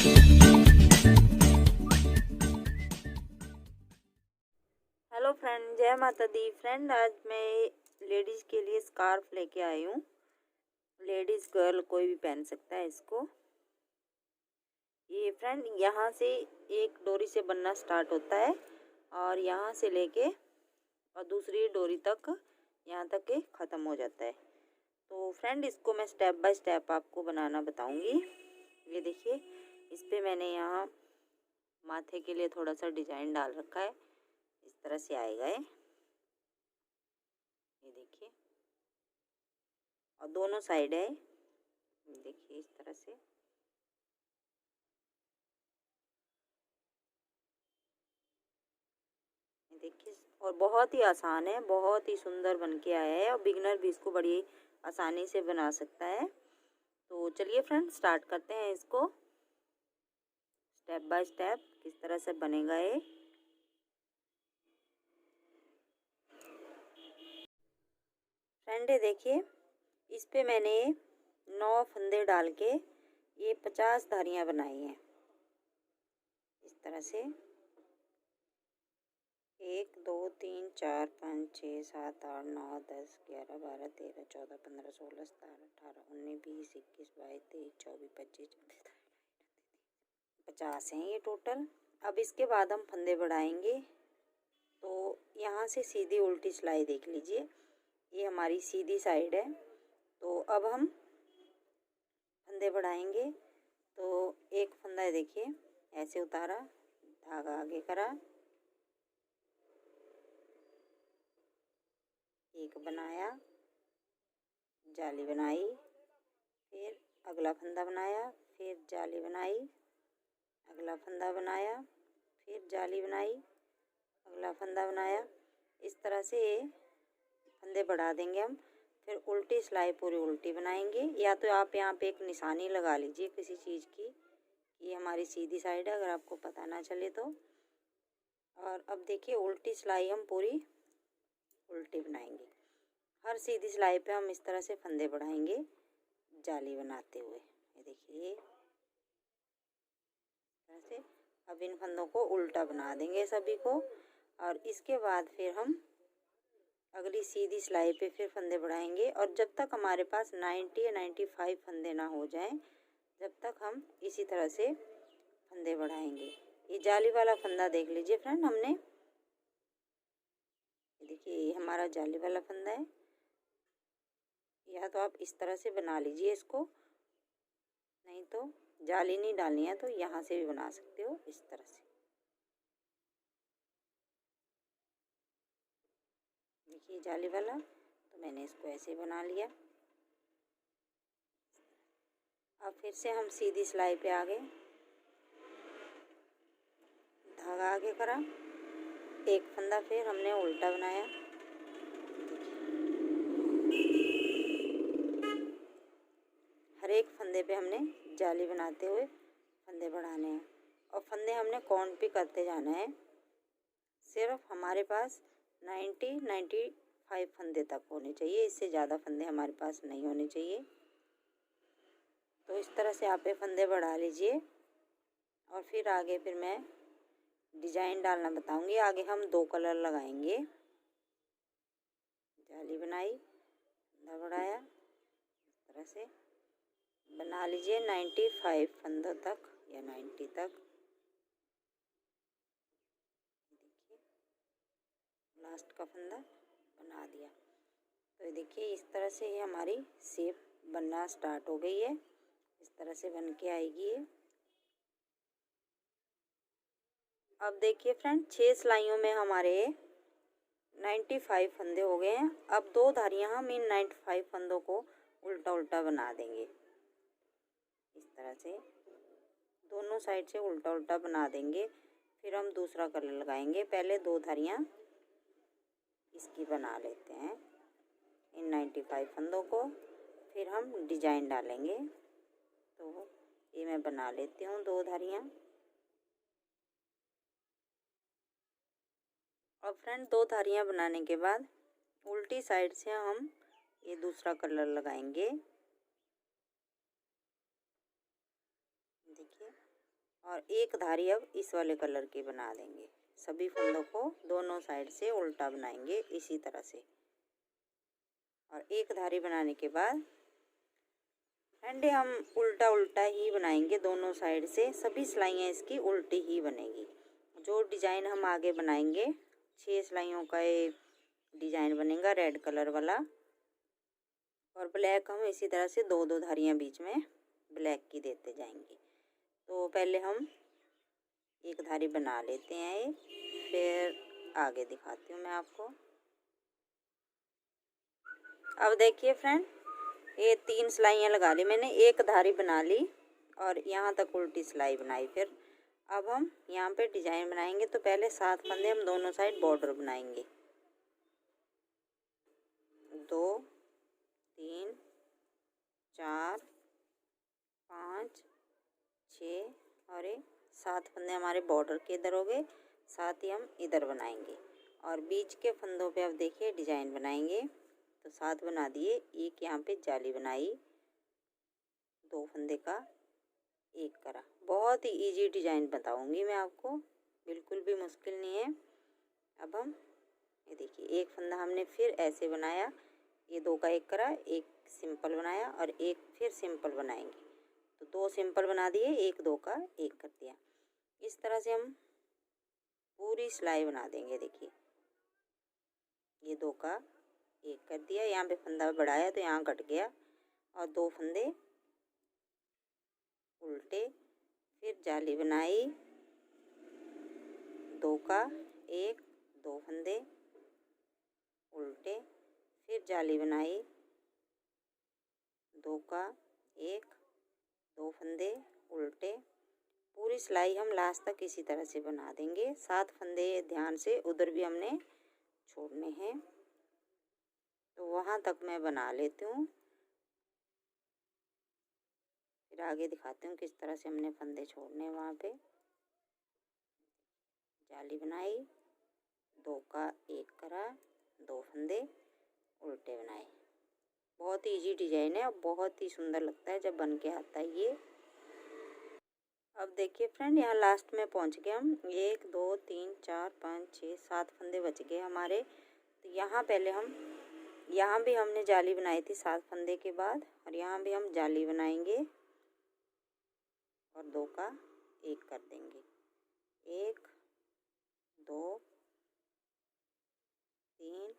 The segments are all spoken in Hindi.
हेलो फ्रेंड, जय माता दी। फ्रेंड, आज मैं लेडीज़ के लिए स्कार्फ लेके आई हूँ। लेडीज़ गर्ल कोई भी पहन सकता है इसको। ये फ्रेंड यहाँ से एक डोरी से बनना स्टार्ट होता है और यहाँ से लेके और दूसरी डोरी तक यहाँ तक के ख़त्म हो जाता है। तो फ्रेंड, इसको मैं स्टेप बाय स्टेप आपको बनाना बताऊँगी। ये देखिए, इस पे मैंने यहाँ माथे के लिए थोड़ा सा डिजाइन डाल रखा है। इस तरह से आएगा ये देखिए, और दोनों साइड है। देखिए इस तरह से देखिए, और बहुत ही आसान है, बहुत ही सुंदर बन के आया है और बिगनर भी इसको बड़ी आसानी से बना सकता है। तो चलिए फ्रेंड, स्टार्ट करते हैं इसको स्टेप बाय स्टेप किस तरह से बनेगा ये। फ्रेंड ये देखिए, इस पे मैंने 9 फंदे डाल के ये 50 धारियां बनाई हैं। इस तरह से 1 2 3 4 5 6 7 8 9 10 11 12 13 14 15 16 17 18 19 20 21 22 23 24 25 50 हैं ये टोटल। अब इसके बाद हम फंदे बढ़ाएंगे। तो यहाँ से सीधी उल्टी सिलाई देख लीजिए, ये हमारी सीधी साइड है। तो अब हम फंदे बढ़ाएंगे। तो एक फंदा देखिए ऐसे उतारा, धागा आगे करा, एक बनाया, जाली बनाई, फिर अगला फंदा बनाया, फिर जाली बनाई, अगला फंदा बनाया, फिर जाली बनाई, अगला फंदा बनाया। इस तरह से फंदे बढ़ा देंगे हम। फिर उल्टी सिलाई पूरी उल्टी बनाएंगे, या तो आप यहाँ पे एक निशानी लगा लीजिए किसी चीज़ की, ये हमारी सीधी साइड है, अगर आपको पता ना चले तो। और अब देखिए, उल्टी सिलाई हम पूरी उल्टी बनाएंगे। हर सीधी सिलाई पे हम इस तरह से फंदे बढ़ाएंगे जाली बनाते हुए। ये देखिए ऐसे। अब इन फंदों को उल्टा बना देंगे सभी को, और इसके बाद फिर हम अगली सीधी सिलाई पे फिर फंदे बढ़ाएंगे। और जब तक हमारे पास 90 या 95 फंदे ना हो जाएं, जब तक हम इसी तरह से फंदे बढ़ाएंगे। ये जाली वाला फंदा देख लीजिए फ्रेंड, हमने देखिए ये हमारा जाली वाला फंदा है। या तो आप इस तरह से बना लीजिए इसको, नहीं तो जाली नहीं डालनी है तो यहाँ से भी बना सकते हो इस तरह से। देखिए जाली वाला, तो मैंने इसको ऐसे बना लिया। अब फिर से हम सीधी सिलाई पे आ गए, धागा आगे करा, एक फंदा फिर हमने उल्टा बनाया। हर एक फंदे पे हमने जाली बनाते हुए फंदे बढ़ाने हैं, और फंदे हमने काउंट भी करते जाना है। सिर्फ हमारे पास 90-95 फंदे तक होने चाहिए, इससे ज़्यादा फंदे हमारे पास नहीं होने चाहिए। तो इस तरह से आप ये फंदे बढ़ा लीजिए। और फिर आगे फिर मैं डिजाइन डालना बताऊंगी। आगे हम 2 कलर लगाएंगे। जाली बनाई, फंदा बढ़ाया, इस तरह से बना लीजिए 95 फंदों तक या 90 तक। देखिए लास्ट का फंदा बना दिया। तो देखिए इस तरह से ये हमारी शेप बनना स्टार्ट हो गई है। इस तरह से बन के आएगी ये। अब देखिए फ्रेंड, 6 सिलाइयों में हमारे 95 फंदे हो गए हैं। अब 2 धारियां हम इन 95 फंदों को उल्टा उल्टा बना देंगे। इस तरह से दोनों साइड से उल्टा उल्टा बना देंगे। फिर हम दूसरा कलर लगाएंगे। पहले 2 धारियां इसकी बना लेते हैं इन 95 फंदों को, फिर हम डिजाइन डालेंगे। तो ये मैं बना लेती हूँ 2 धारियां। अब फ्रेंड 2 धारियां बनाने के बाद उल्टी साइड से हम ये दूसरा कलर लगाएंगे। देखिए और एक धारी अब इस वाले कलर की बना देंगे। सभी फंदों को दोनों साइड से उल्टा बनाएंगे इसी तरह से। और एक धारी बनाने के बाद फंदे हम उल्टा उल्टा ही बनाएंगे दोनों साइड से। सभी सिलाइयाँ इसकी उल्टी ही बनेगी। जो डिजाइन हम आगे बनाएंगे 6 सिलाइयों का एक डिजाइन बनेगा रेड कलर वाला। और ब्लैक हम इसी तरह से दो दो धारियाँ बीच में ब्लैक की देते जाएंगे। तो पहले हम एक धारी बना लेते हैं, फिर आगे दिखाती हूँ मैं आपको। अब देखिए फ्रेंड, ये 3 सिलाइयाँ लगा ली मैंने, एक धारी बना ली और यहाँ तक उल्टी सिलाई बनाई। फिर अब हम यहाँ पे डिजाइन बनाएंगे। तो पहले 7 फंदे हम दोनों साइड बॉर्डर बनाएंगे। 2 3 4 5 6 और ये 7 फंदे हमारे बॉर्डर के इधर हो गए। साथ ही हम इधर बनाएंगे और बीच के फंदों पे अब देखिए डिजाइन बनाएंगे। तो 7 बना दिए, एक यहाँ पे जाली बनाई, 2 फंदे का एक करा। बहुत ही इजी डिजाइन बताऊंगी मैं आपको, बिल्कुल भी मुश्किल नहीं है। अब हम ये देखिए एक फंदा हमने फिर ऐसे बनाया, ये 2 का एक करा, एक सिंपल बनाया और एक फिर सिंपल बनाएंगे। तो 2 सिंपल बना दिए, एक 2 का एक कर दिया। इस तरह से हम पूरी सिलाई बना देंगे। देखिए ये 2 का एक कर दिया, यहाँ पे फंदा बढ़ाया तो यहाँ कट गया और 2 फंदे उल्टे, फिर जाली बनाई, 2 का एक, 2 फंदे उल्टे, फिर जाली बनाई, 2 का एक, 2 फंदे उल्टे। पूरी सिलाई हम लास्ट तक इसी तरह से बना देंगे। 7 फंदे ध्यान से उधर भी हमने छोड़ने हैं, तो वहाँ तक मैं बना लेती हूँ, फिर आगे दिखाती हूँ किस तरह से हमने फंदे छोड़ने। वहाँ पे जाली बनाई, 2 का एक करा, 2 फंदे उल्टे बनाए। बहुत ही इजी डिजाइन है और बहुत ही सुंदर लगता है जब बन के आता है ये। अब देखिए फ्रेंड, यहाँ लास्ट में पहुँच गए हम। 1 2 3 4 5 6 7 फंदे बच गए हमारे। तो यहाँ पहले हम, यहाँ भी हमने जाली बनाई थी 7 फंदे के बाद, और यहाँ भी हम जाली बनाएंगे और 2 का एक कर देंगे। 1 2 3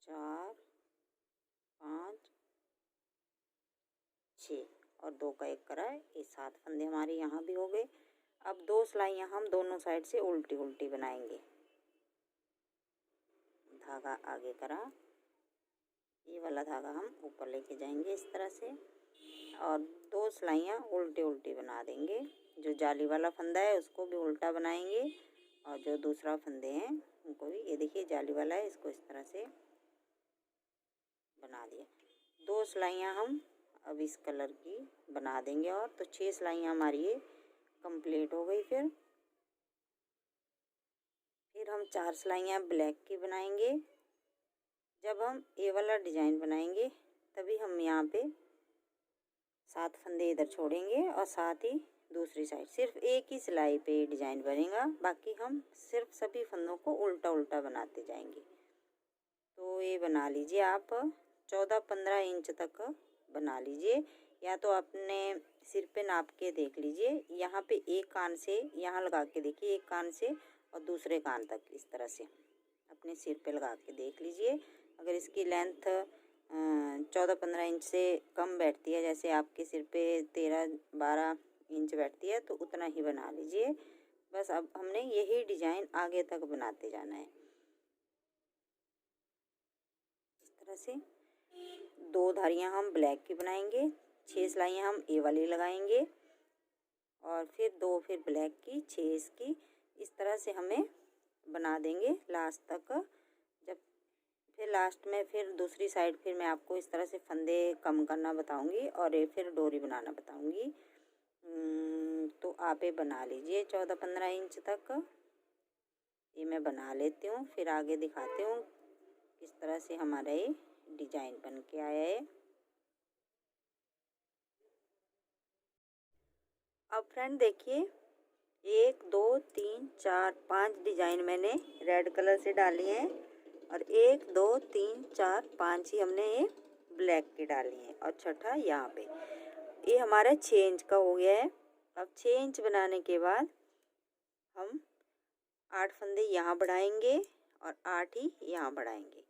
4 5 6 और 2 का एक करा है। ये 7 फंदे हमारे यहाँ भी हो गए। अब 2 सिलाइयाँ हम दोनों साइड से उल्टी उल्टी बनाएंगे। धागा आगे करा, ये वाला धागा हम ऊपर लेके जाएंगे इस तरह से, और 2 सिलाइयाँ उल्टी उल्टी बना देंगे। जो जाली वाला फंदा है उसको भी उल्टा बनाएंगे और जो दूसरा फंदे हैं उनको भी, ये देखिए जाली वाला है, इसको इस तरह से बना दिया। 2 सिलाइयाँ हम अब इस कलर की बना देंगे और तो 6 सिलाइयाँ हमारी ये कंप्लीट हो गई। फिर हम 4 सिलाइयाँ ब्लैक की बनाएंगे। जब हम ये वाला डिजाइन बनाएंगे तभी हम यहाँ पे 7 फंदे इधर छोड़ेंगे और साथ ही दूसरी साइड सिर्फ एक ही सिलाई पे डिजाइन बनेगा, बाकी हम सिर्फ सभी फंदों को उल्टा उल्टा बनाते जाएंगे। तो ये बना लीजिए आप 14-15 इंच तक बना लीजिए, या तो अपने सिर पे नाप के देख लीजिए। यहाँ पे एक कान से यहाँ लगा के देखिए, एक कान से और दूसरे कान तक इस तरह से अपने सिर पे लगा के देख लीजिए। अगर इसकी लेंथ 14-15 इंच से कम बैठती है, जैसे आपके सिर पे 13-12 इंच बैठती है, तो उतना ही बना लीजिए। बस अब हमने यही डिजाइन आगे तक बनाते जाना है। इस तरह से 2 धारियाँ हम ब्लैक की बनाएंगे, 6 सिलाइयाँ हम ए वाली लगाएंगे और फिर 2 फिर ब्लैक की, 6 इसकी। इस तरह से हमें बना देंगे लास्ट तक। जब फिर लास्ट में फिर दूसरी साइड फिर मैं आपको इस तरह से फंदे कम करना बताऊंगी और ये फिर डोरी बनाना बताऊंगी। तो आप ये बना लीजिए 14-15 इंच तक। ये मैं बना लेती हूँ, फिर आगे दिखाती हूँ किस तरह से हमारा ये डिजाइन बन के आया है। अब फ्रेंड देखिए 1 2 3 4 5 डिजाइन मैंने रेड कलर से डाली हैं और 1 2 3 4 5 ही हमने ये ब्लैक की डाली हैं और छठा यहाँ पे। ये हमारा 6 इंच का हो गया है। अब 6 इंच बनाने के बाद हम 8 फंदे यहाँ बढ़ाएंगे और 8 ही यहाँ बढ़ाएंगे।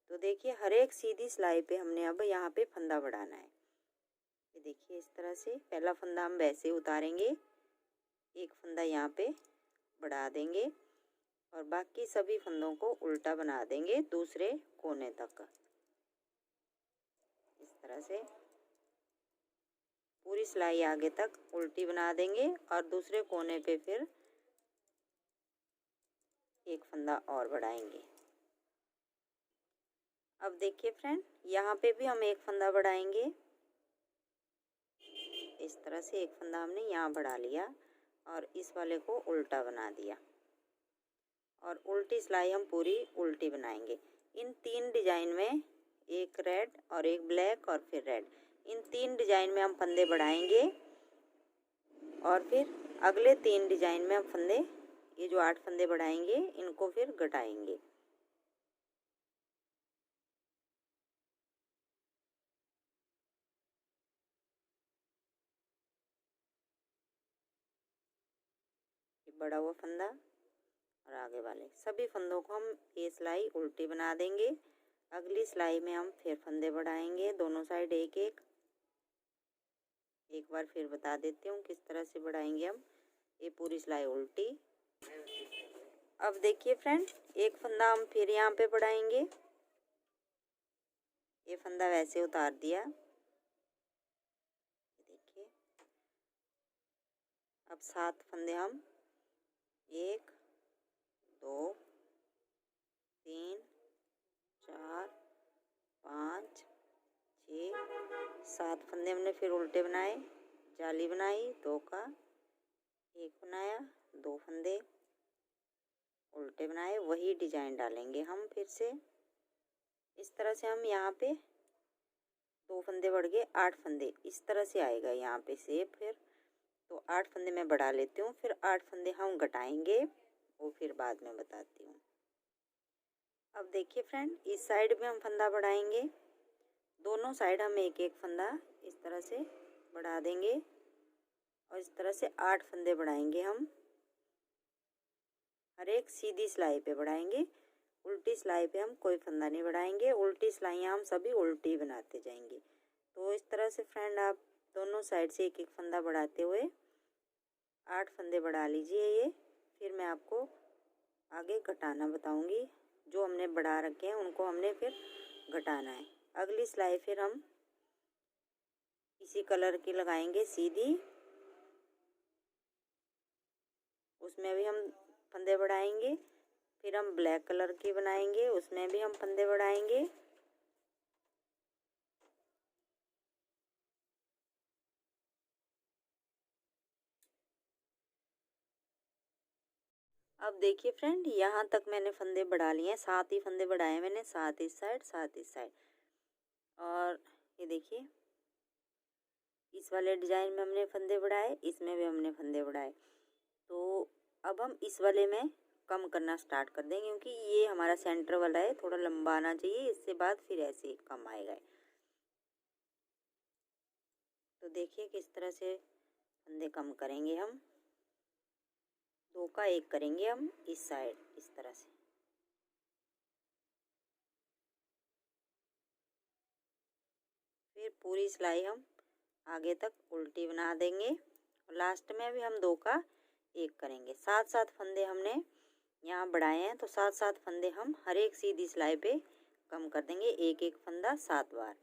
तो देखिए हर एक सीधी सिलाई पे हमने अब यहाँ पे फंदा बढ़ाना है। ये देखिए इस तरह से पहला फंदा हम वैसे उतारेंगे, एक फंदा यहाँ पे बढ़ा देंगे और बाकी सभी फंदों को उल्टा बना देंगे दूसरे कोने तक। इस तरह से पूरी सिलाई आगे तक उल्टी बना देंगे और दूसरे कोने पे फिर एक फंदा और बढ़ाएंगे। अब देखिए फ्रेंड यहाँ पे भी हम एक फंदा बढ़ाएंगे। इस तरह से एक फंदा हमने यहाँ बढ़ा लिया और इस वाले को उल्टा बना दिया और उल्टी सिलाई हम पूरी उल्टी बनाएंगे। इन 3 डिजाइन में एक रेड और एक ब्लैक और फिर रेड, इन 3 डिजाइन में हम फंदे बढ़ाएंगे और फिर अगले 3 डिजाइन में हम फंदे, ये जो 8 फंदे बढ़ाएंगे इनको फिर घटाएंगे। बड़ा हुआ फंदा और आगे वाले सभी फंदों को हम ये सिलाई उल्टी बना देंगे। अगली सिलाई में हम फिर फंदे बढ़ाएंगे दोनों साइड एक एक। एक बार फिर बता देती हूँ किस तरह से बढ़ाएंगे हम ये पूरी सिलाई उल्टी। अब देखिए फ्रेंड एक फंदा हम फिर यहाँ पे बढ़ाएंगे, ये फंदा वैसे उतार दिया। देखिए अब 7 फंदे हम 1 2 3 4 5 6 7 फंदे हमने फिर उल्टे बनाए, जाली बनाई 2 का, एक बनाया 2 फंदे उल्टे बनाए, वही डिजाइन डालेंगे हम फिर से। इस तरह से हम यहाँ पे 2 फंदे बढ़ गए 8 फंदे, इस तरह से आएगा यहाँ पे शेप। फिर तो 8 फंदे मैं बढ़ा लेती हूँ, फिर 8 फंदे हम घटाएंगे वो फिर बाद में बताती हूँ। अब देखिए फ्रेंड इस साइड में हम फंदा बढ़ाएंगे, दोनों साइड हम एक एक फंदा इस तरह से बढ़ा देंगे और इस तरह से 8 फंदे बढ़ाएंगे हम। हर एक सीधी सिलाई पे बढ़ाएंगे, उल्टी सिलाई पे हम कोई फंदा नहीं बढ़ाएंगे। उल्टी सिलाइयाँ हम सभी उल्टी बनाते जाएंगे। तो इस तरह से फ्रेंड आप दोनों साइड से एक एक फंदा बढ़ाते हुए 8 फंदे बढ़ा लीजिए ये। फिर मैं आपको आगे घटाना बताऊंगी, जो हमने बढ़ा रखे हैं उनको हमने फिर घटाना है। अगली सिलाई फिर हम इसी कलर की लगाएंगे सीधी, उसमें भी हम फंदे बढ़ाएंगे। फिर हम ब्लैक कलर की बनाएंगे, उसमें भी हम फंदे बढ़ाएंगे। अब देखिए फ्रेंड यहाँ तक मैंने फंदे बढ़ा लिए हैं, 7 ही फंदे बढ़ाए मैंने, 7 इस साइड 7 इस साइड। और ये देखिए इस वाले डिजाइन में हमने फंदे बढ़ाए, इसमें भी हमने फंदे बढ़ाए। तो अब हम इस वाले में कम करना स्टार्ट कर देंगे, क्योंकि ये हमारा सेंटर वाला है, थोड़ा लंबा आना चाहिए, इससे बाद फिर ऐसे कम आएगा। तो देखिए किस तरह से फंदे कम करेंगे हम, 2 का 1 करेंगे हम इस साइड इस तरह से। फिर पूरी सिलाई हम आगे तक उल्टी बना देंगे और लास्ट में भी हम 2 का 1 करेंगे। 7-7 फंदे हमने यहाँ बढ़ाए हैं, तो 7-7 फंदे हम हर एक सीधी सिलाई पे कम कर देंगे, एक एक फंदा 7 बार।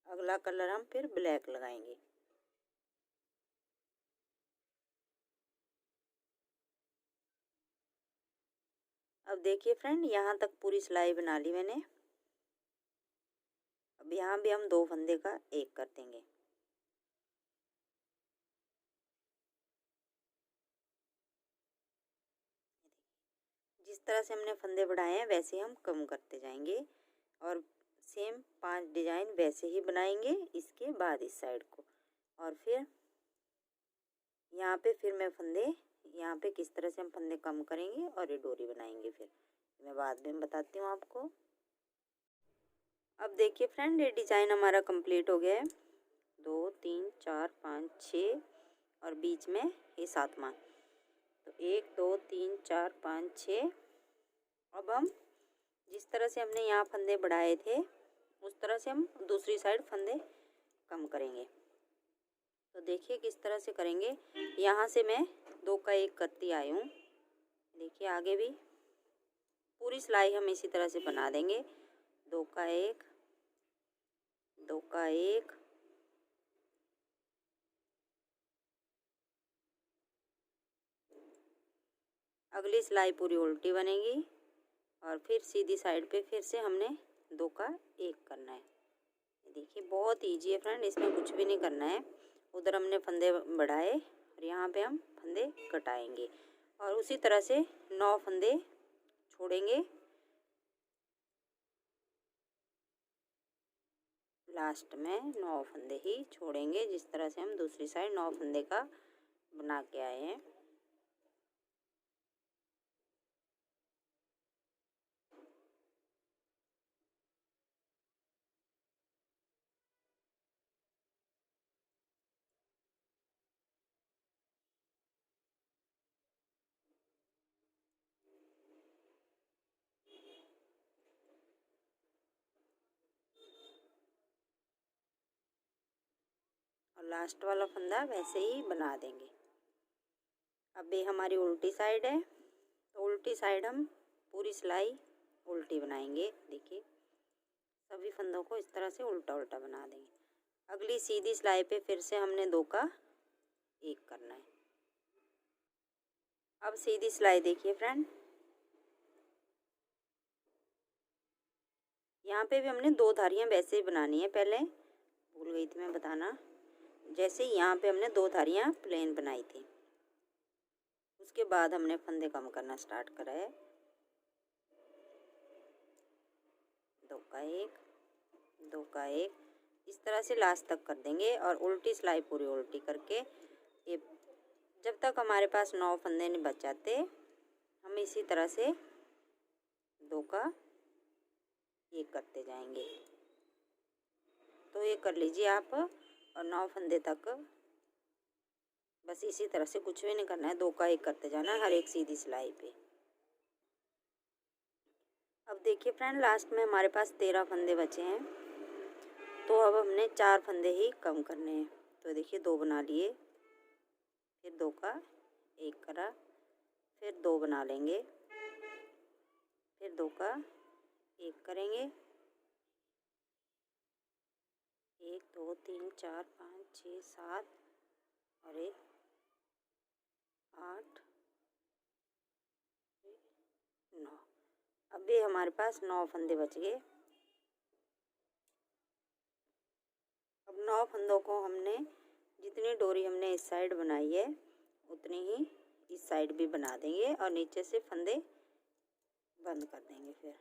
अगला कलर हम फिर ब्लैक लगाएंगे। अब देखिए फ्रेंड यहाँ तक पूरी सिलाई बना ली मैंने। अब यहाँ भी हम 2 फंदे का 1 कर देंगे। जिस तरह से हमने फंदे बढ़ाए हैं वैसे हम कम करते जाएंगे और सेम 5 डिजाइन वैसे ही बनाएंगे इसके बाद इस साइड को। और फिर यहाँ पे फिर मैं फंदे, यहाँ पे किस तरह से हम फंदे कम करेंगे और ये डोरी बनाएंगे, फिर मैं बाद में बताती हूँ आपको। अब देखिए फ्रेंड, ये डिज़ाइन हमारा कंप्लीट हो गया है। 2 3 4 5 6 और बीच में ये 7वां, तो 1 2 3 4 5 6। अब हम जिस तरह से हमने यहाँ फंदे बढ़ाए थे उस तरह से हम दूसरी साइड फंदे कम करेंगे। तो देखिए किस तरह से करेंगे। यहाँ से मैं 2 का 1 करती आई हूँ। देखिए आगे भी पूरी सिलाई हम इसी तरह से बना देंगे। 2 का 1, 2 का 1, अगली सिलाई पूरी उल्टी बनेगी और फिर सीधी साइड पे फिर से हमने 2 का 1 करना है। देखिए बहुत इजी है फ्रेंड, इसमें कुछ भी नहीं करना है। उधर हमने फंदे बढ़ाए और यहाँ पे हम फंदे कटाएंगे और उसी तरह से 9 फंदे छोड़ेंगे। लास्ट में 9 फंदे ही छोड़ेंगे, जिस तरह से हम दूसरी साइड 9 फंदे का बना के आए हैं। और लास्ट वाला फंदा वैसे ही बना देंगे। अब ये हमारी उल्टी साइड है, तो उल्टी साइड हम पूरी सिलाई उल्टी बनाएंगे। देखिए सभी फंदों को इस तरह से उल्टा उल्टा बना देंगे। अगली सीधी सिलाई पे फिर से हमने 2 का 1 करना है। अब सीधी सिलाई देखिए फ्रेंड, यहाँ पे भी हमने 2 धारियाँ वैसे ही बनानी है। पहले भूल गई थी मैं बताना, जैसे यहाँ पे हमने 2 धारियाँ प्लेन बनाई थी, उसके बाद हमने फंदे कम करना स्टार्ट करा है। 2 का 1, 2 का 1, इस तरह से लास्ट तक कर देंगे और उल्टी सिलाई पूरी उल्टी करके ये जब तक हमारे पास 9 फंदे नहीं बच जाते, हम इसी तरह से 2 का 1 करते जाएंगे। तो ये कर लीजिए आप और 9 फंदे तक बस इसी तरह से, कुछ भी नहीं करना है, 2 का 1 करते जाना हर एक सीधी सिलाई पे। अब देखिए फ्रेंड, लास्ट में हमारे पास 13 फंदे बचे हैं, तो अब हमने 4 फंदे ही कम करने हैं। तो देखिए 2 बना लिए, फिर 2 का 1 करा, फिर 2 बना लेंगे, फिर 2 का 1 करेंगे। 1 2 3 4 5 6 7 और 1 8 9। अब भी हमारे पास 9 फंदे बच गए। अब 9 फंदों को हमने, जितनी डोरी हमने इस साइड बनाई है उतनी ही इस साइड भी बना देंगे और नीचे से फंदे बंद कर देंगे। फिर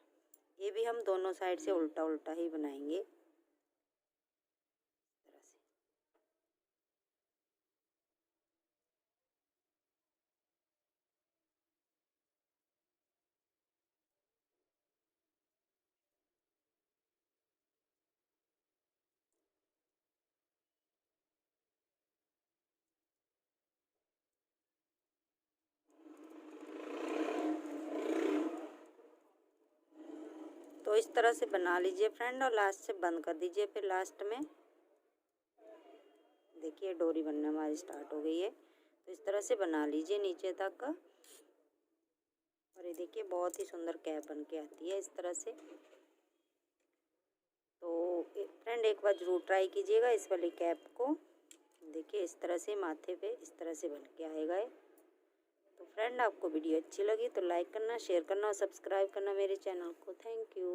ये भी हम दोनों साइड से उल्टा उल्टा ही बनाएंगे। तो इस तरह से बना लीजिए फ्रेंड और लास्ट से बंद कर दीजिए। फिर लास्ट में देखिए डोरी बनना हमारी स्टार्ट हो गई है, तो इस तरह से बना लीजिए नीचे तक। और ये देखिए बहुत ही सुंदर कैप बन के आती है इस तरह से। तो फ्रेंड एक बार ज़रूर ट्राई कीजिएगा इस वाली कैप को। देखिए इस तरह से माथे पे इस तरह से बन के आएगा। तो फ्रेंड आपको वीडियो अच्छी लगी तो लाइक करना, शेयर करना और सब्सक्राइब करना मेरे चैनल को। Thank you.